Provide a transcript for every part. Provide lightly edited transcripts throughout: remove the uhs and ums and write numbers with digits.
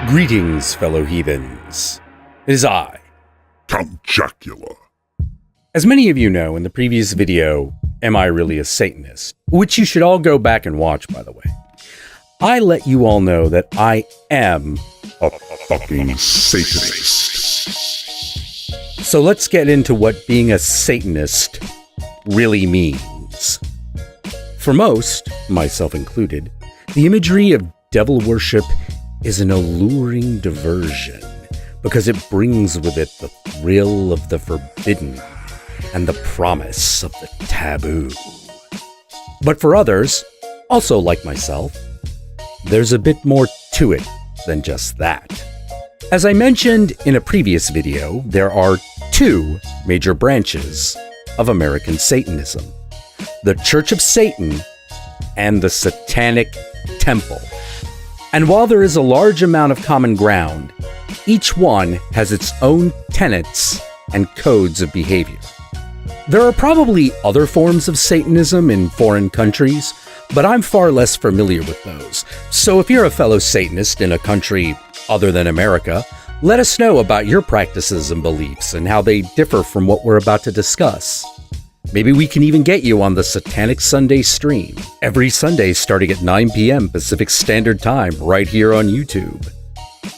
Greetings, fellow heathens. It is I, Count Jackula. As many of you know, in the previous video, Am I Really a Satanist? Which you should all go back and watch, by the way. I let you all know that I am A fucking Satanist. So let's get into what being a Satanist really means. For most, myself included, the imagery of devil worship is an alluring diversion because it brings with it the thrill of the forbidden and the promise of the taboo. But for others, also like myself, there's a bit more to it than just that. As I mentioned in a previous video, there are two major branches of American Satanism: the Church of Satan and the Satanic Temple. And while there is a large amount of common ground, each one has its own tenets and codes of behavior. There are probably other forms of Satanism in foreign countries, but I'm far less familiar with those. So if you're a fellow Satanist in a country other than America, let us know about your practices and beliefs and how they differ from what we're about to discuss. Maybe we can even get you on the Satanic Sunday stream, every Sunday starting at 9 p.m. Pacific Standard Time, right here on YouTube.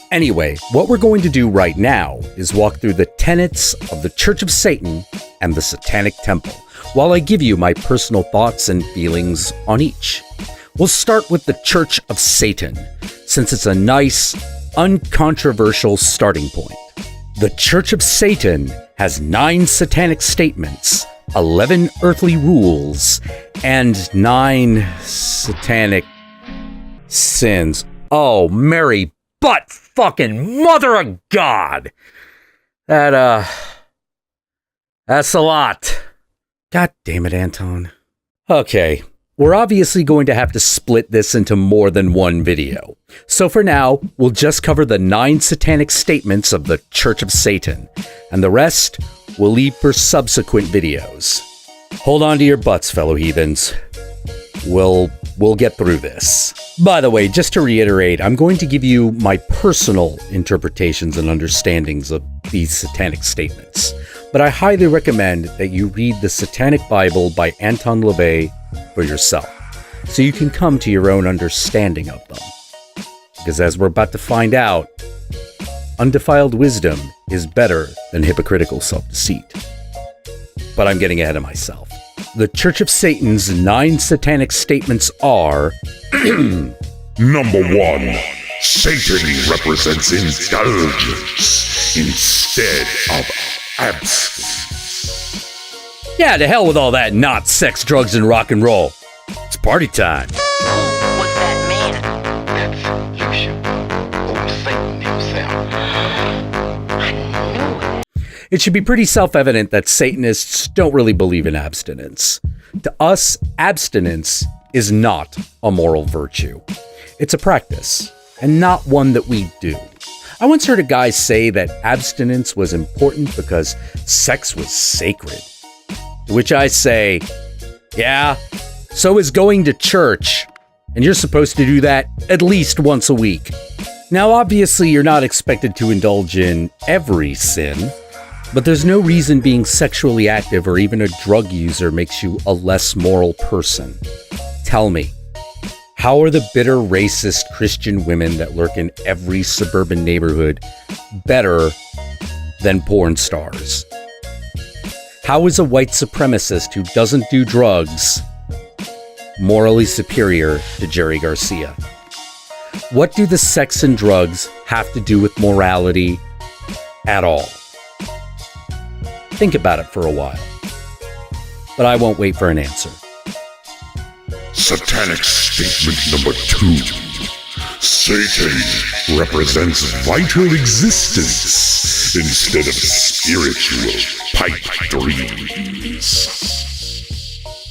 Anyway, what we're going to do right now is walk through the tenets of the Church of Satan and the Satanic Temple, while I give you my personal thoughts and feelings on each. We'll start with the Church of Satan, since it's a nice, uncontroversial starting point. The Church of Satan has 9 satanic statements, 11 earthly rules, and 9 satanic sins. Oh, Mary butt fucking mother of God! That's a lot. God damn it, Anton. Okay, we're obviously going to have to split this into more than one video. So for now, we'll just cover the 9 satanic statements of the Church of Satan, and the rest we'll leave for subsequent videos. Hold on to your butts, fellow heathens. We'll get through this. By the way, just to reiterate, I'm going to give you my personal interpretations and understandings of these satanic statements, but I highly recommend that you read the Satanic Bible by Anton LaVey for yourself, so you can come to your own understanding of them. Because as we're about to find out, undefiled wisdom is better than hypocritical self-deceit. But I'm getting ahead of myself. The Church of Satan's 9 satanic statements are... Number 1. Satan represents indulgence instead of abstinence. Yeah, to hell with all that not sex, drugs, and rock and roll. It's party time. Who was that man? That's Attribution, or Satan himself. I knew it. It should be pretty self-evident that Satanists don't really believe in abstinence. To us, abstinence is not a moral virtue. It's a practice, and not one that we do. I once heard a guy say that abstinence was important because sex was sacred. To which I say, yeah, so is going to church, and you're supposed to do that at least once a week. Now, obviously, you're not expected to indulge in every sin, but there's no reason being sexually active or even a drug user makes you a less moral person. Tell me, how are the bitter racist Christian women that lurk in every suburban neighborhood better than porn stars? How is a white supremacist who doesn't do drugs morally superior to Jerry Garcia? What do the sex and drugs have to do with morality at all? Think about it for a while. But I won't wait for an answer. Satanic statement number 2. Satan represents vital existence instead of spiritual pipe dreams.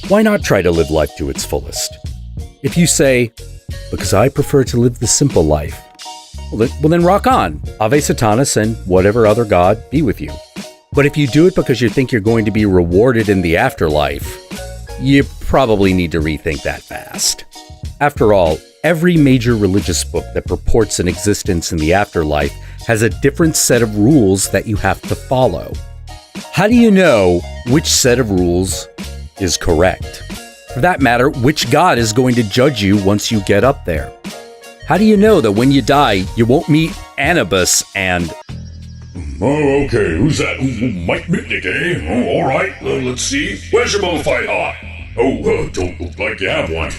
Why not try to live life to its fullest? If you say, because I prefer to live the simple life, well then rock on. Ave Satanas and whatever other god be with you. But if you do it because you think you're going to be rewarded in the afterlife, you probably need to rethink that fast. After all, Every major religious book that purports an existence in the afterlife has a different set of rules that you have to follow. How do you know which set of rules is correct? For that matter, which God is going to judge you once you get up there? How do you know that when you die, you won't meet Anubis and... Oh, okay, who's that? Mike Mitnick, eh? Oh, all right, let's see. Where's your bona fide heart? Oh, don't look like you have one.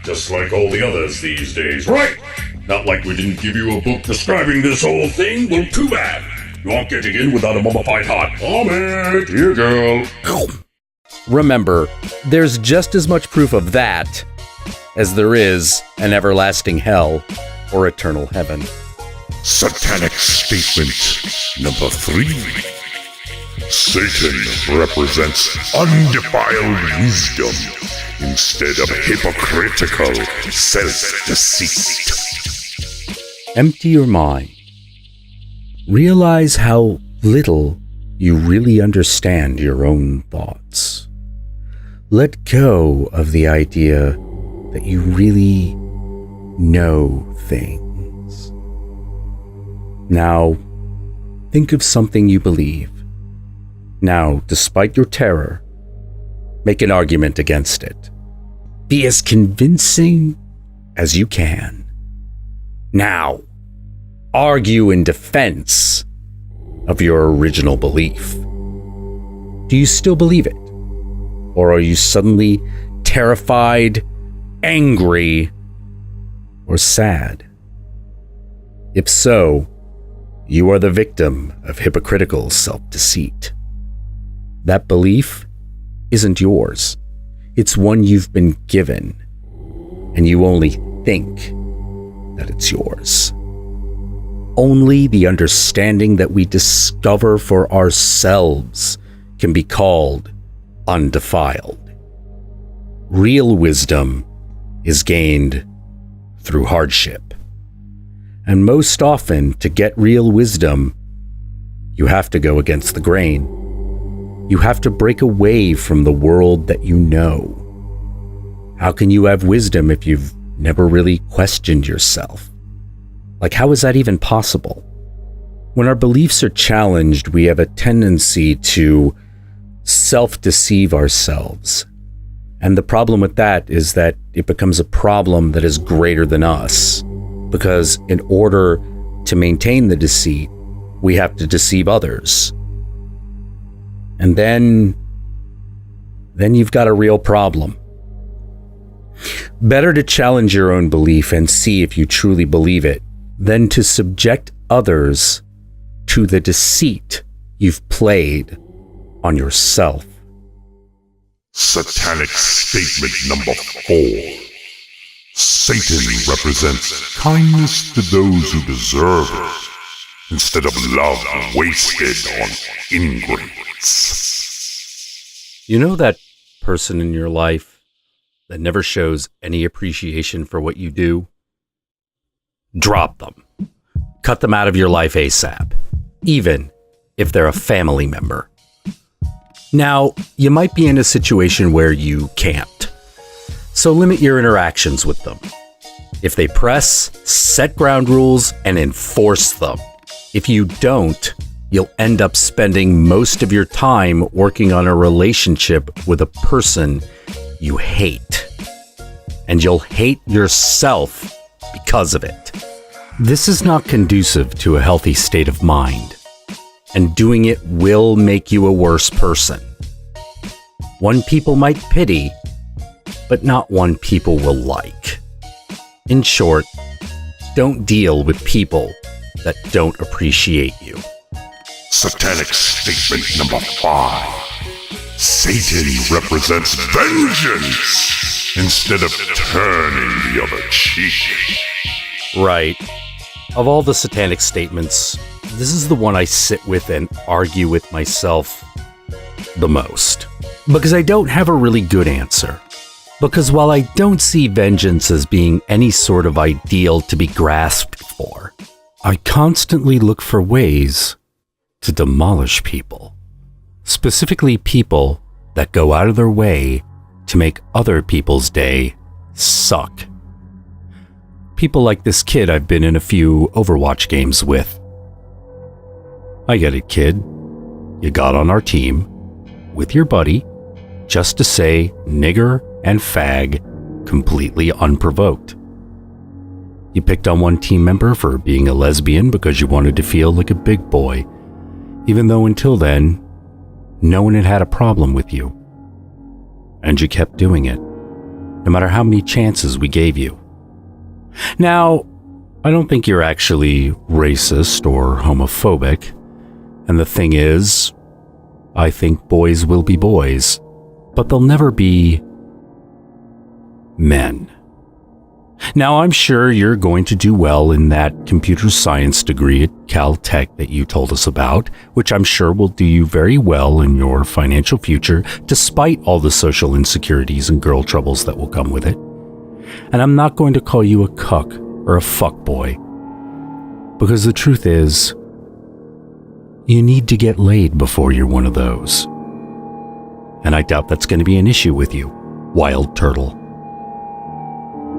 Just like all the others these days, right? Not like we didn't give you a book describing this whole thing. Well, too bad. You aren't getting in without a mummified heart. Ahmed, here, girl. Remember, there's just as much proof of that as there is an everlasting hell or eternal heaven. Satanic Statement number 3. Satan represents undefiled wisdom instead of hypocritical self-deceit. Empty your mind. Realize how little you really understand your own thoughts. Let go of the idea that you really know things. Now, think of something you believe. Now, despite your terror, make an argument against it. Be as convincing as you can. Now, argue in defense of your original belief. Do you still believe it? Or are you suddenly terrified, angry, or sad? If so, you are the victim of hypocritical self-deceit. That belief isn't yours. It's one you've been given, and you only think that it's yours. Only the understanding that we discover for ourselves can be called undefiled. Real wisdom is gained through hardship. And most often, to get real wisdom, you have to go against the grain. You have to break away from the world that you know. How can you have wisdom if you've never really questioned yourself? Like, how is that even possible? When our beliefs are challenged, we have a tendency to self-deceive ourselves. And the problem with that is that it becomes a problem that is greater than us. Because in order to maintain the deceit, we have to deceive others. And then you've got a real problem. Better to challenge your own belief and see if you truly believe it than to subject others to the deceit you've played on yourself. Satanic Statement number 4. Satan represents kindness to those who deserve it, instead of love wasted on ingrates. You know that person in your life that never shows any appreciation for what you do? Drop them. Cut them out of your life ASAP, even if they're a family member. Now, you might be in a situation where you can't, so limit your interactions with them. If they press, set ground rules and enforce them. If you don't, you'll end up spending most of your time working on a relationship with a person you hate. And you'll hate yourself because of it. This is not conducive to a healthy state of mind, and doing it will make you a worse person. One people might pity, but not one people will like. In short, don't deal with people that don't appreciate you. Satanic Statement number 5. Satan represents vengeance instead of turning the other cheek. Right. Of all the Satanic Statements, this is the one I sit with and argue with myself the most. Because I don't have a really good answer. Because while I don't see vengeance as being any sort of ideal to be grasped for, I constantly look for ways to demolish people. Specifically people that go out of their way to make other people's day suck. People like this kid I've been in a few Overwatch games with. I get it, kid. You got on our team with your buddy just to say nigger and fag completely unprovoked. You picked on one team member for being a lesbian because you wanted to feel like a big boy, even though until then, no one had had a problem with you. And you kept doing it, no matter how many chances we gave you. Now, I don't think you're actually racist or homophobic, and the thing is, I think boys will be boys, but they'll never be men. Now, I'm sure you're going to do well in that computer science degree at Caltech that you told us about, which I'm sure will do you very well in your financial future, despite all the social insecurities and girl troubles that will come with it. And I'm not going to call you a cuck or a fuckboy, because the truth is, you need to get laid before you're one of those. And I doubt that's going to be an issue with you, wild turtle.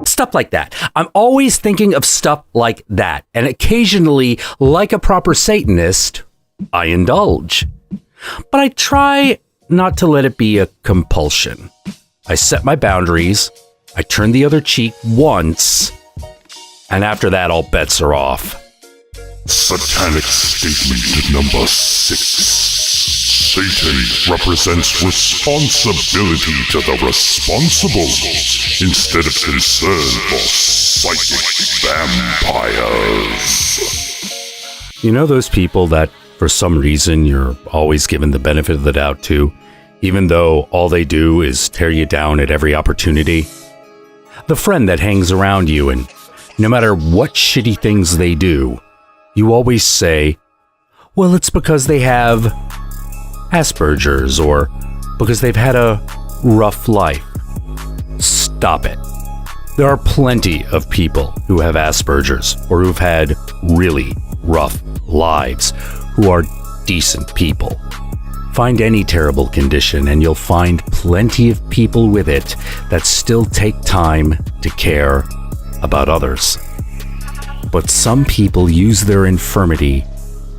Stuff like that. I'm always thinking of stuff like that. And occasionally, like a proper Satanist, I indulge. But I try not to let it be a compulsion. I set my boundaries. I turn the other cheek once. And after that, all bets are off. Satanic Statement number 6. Satan represents responsibility to the responsible instead of concern for psychic vampires. You know those people that, for some reason, you're always given the benefit of the doubt to, even though all they do is tear you down at every opportunity? The friend that hangs around you, and no matter what shitty things they do, you always say, well, it's because they have Asperger's or because they've had a rough life. Stop it. There are plenty of people who have Asperger's or who've had really rough lives who are decent people. Find any terrible condition and you'll find plenty of people with it that still take time to care about others. But some people use their infirmity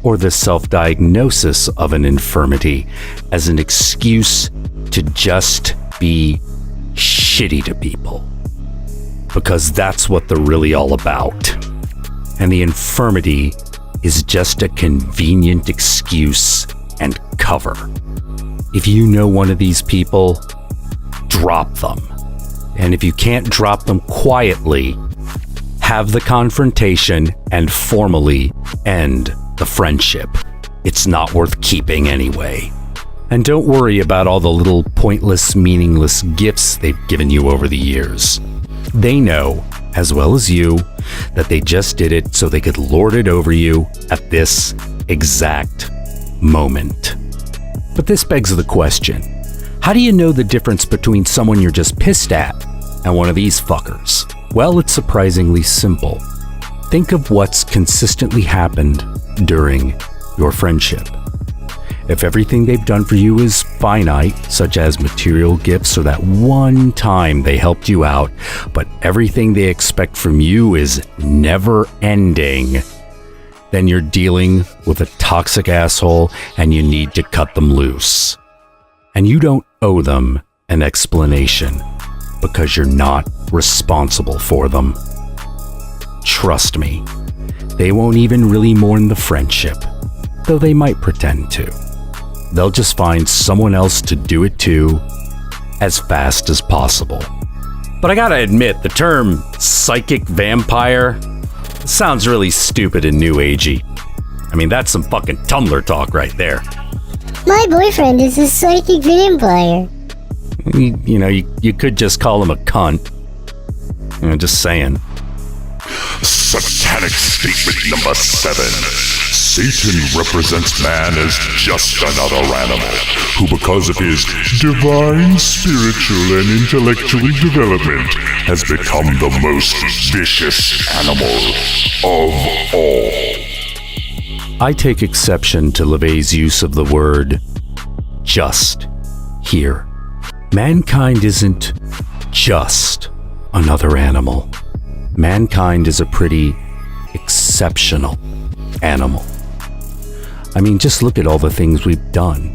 or the self-diagnosis of an infirmity as an excuse to just be shitty to people. Because that's what they're really all about. And the infirmity is just a convenient excuse and cover. If you know one of these people, drop them. And if you can't drop them quietly, have the confrontation and formally end the friendship. It's not worth keeping anyway. And don't worry about all the little pointless, meaningless gifts they've given you over the years. They know, as well as you, that they just did it so they could lord it over you at this exact moment. But this begs the question, how do you know the difference between someone you're just pissed at and one of these fuckers? Well, it's surprisingly simple. Think of what's consistently happened during your friendship. If everything they've done for you is finite, such as material gifts or that one time they helped you out, but everything they expect from you is never ending, then you're dealing with a toxic asshole and you need to cut them loose. And you don't owe them an explanation because you're not responsible for them. Trust me, they won't even really mourn the friendship, though they might pretend to. They'll just find someone else to do it to as fast as possible. But I gotta admit, the term psychic vampire sounds really stupid and new agey. I mean, that's some fucking Tumblr talk right there. My boyfriend is a psychic vampire. You know, you could just call him a cunt. You know, just saying. Satanic Statement number 7. Satan represents man as just another animal, who because of his divine spiritual and intellectual development has become the most vicious animal of all. I take exception to LaVey's use of the word just here. Mankind isn't just another animal. mankind is a pretty exceptional animal. I mean, just look at all the things we've done.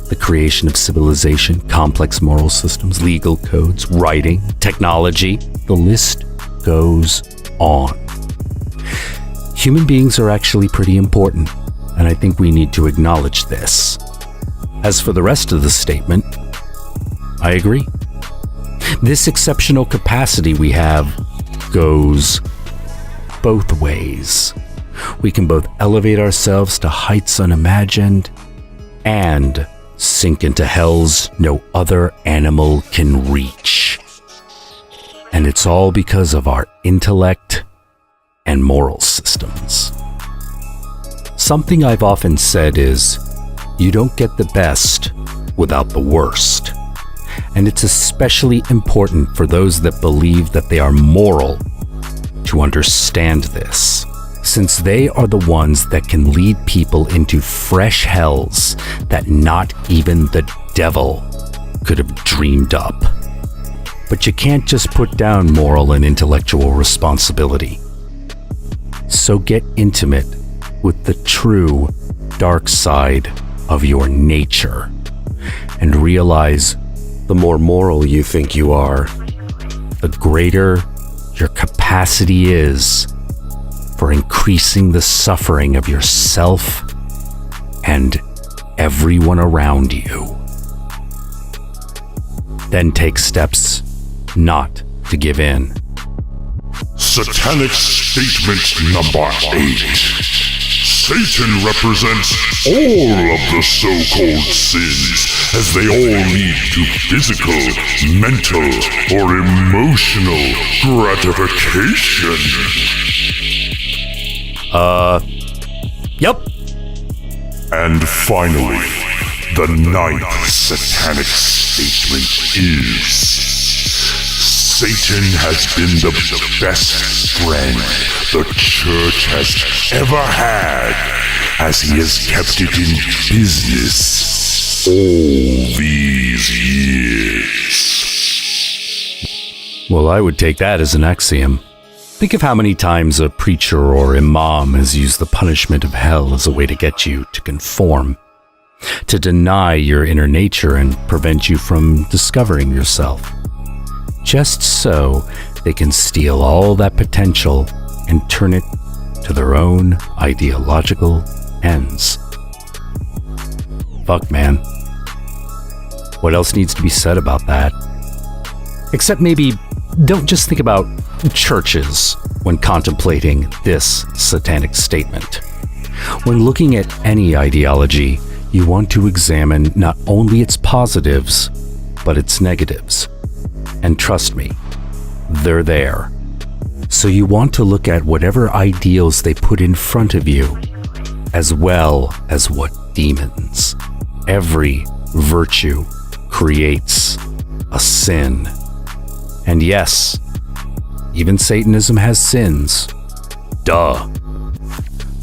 The creation of civilization, complex moral systems, legal codes, writing, technology. The list goes on. Human beings are actually pretty important, and I think we need to acknowledge this. As for the rest of the statement, I agree. This exceptional capacity we have goes both ways. We can both elevate ourselves to heights unimagined and sink into hells no other animal can reach. And it's all because of our intellect and moral systems. Something I've often said is, you don't get the best without the worst. And it's especially important for those that believe that they are moral to understand this, since they are the ones that can lead people into fresh hells that not even the devil could have dreamed up. But you can't just put down moral and intellectual responsibility. So get intimate with the true dark side of your nature and realize the more moral you think you are, the greater your capacity is for increasing the suffering of yourself and everyone around you. Then take steps not to give in. Satanic Statement number 8. Satan represents all of the so-called sins, as they all lead to physical, mental, or emotional gratification. Yep. And finally, the 9th Satanic Statement is: Satan has been the best friend the church has ever had, as he has kept it in business all these years. Well, I would take that as an axiom. Think of how many times a preacher or imam has used the punishment of hell as a way to get you to conform, to deny your inner nature and prevent you from discovering yourself. Just so they can steal all that potential and turn it to their own ideological ends. Fuck, man. What else needs to be said about that? Except maybe don't just think about churches when contemplating this satanic statement. When looking at any ideology, you want to examine not only its positives, but its negatives. And trust me, they're there. So you want to look at whatever ideals they put in front of you, as well as what demons. Every virtue creates a sin. And yes, even Satanism has sins. Duh.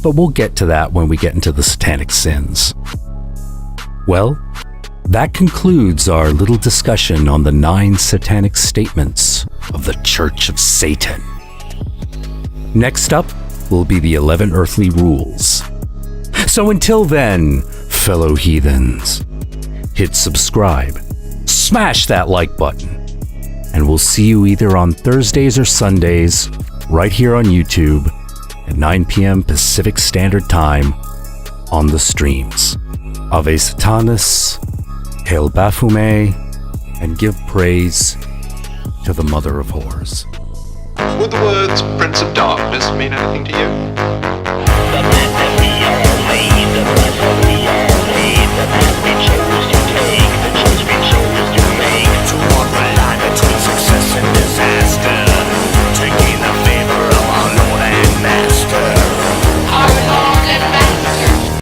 But we'll get to that when we get into the satanic sins. Well, that concludes our little discussion on the 9 satanic statements of the Church of Satan. Next up will be the 11 earthly rules. So until then, fellow heathens, hit subscribe, smash that like button, and we'll see you either on Thursdays or Sundays right here on YouTube at 9 p.m. Pacific Standard Time on the streams. Ave Satanas, Hail Baphomet, and give praise to the Mother of Whores. Would the words Prince of Darkness mean anything to you?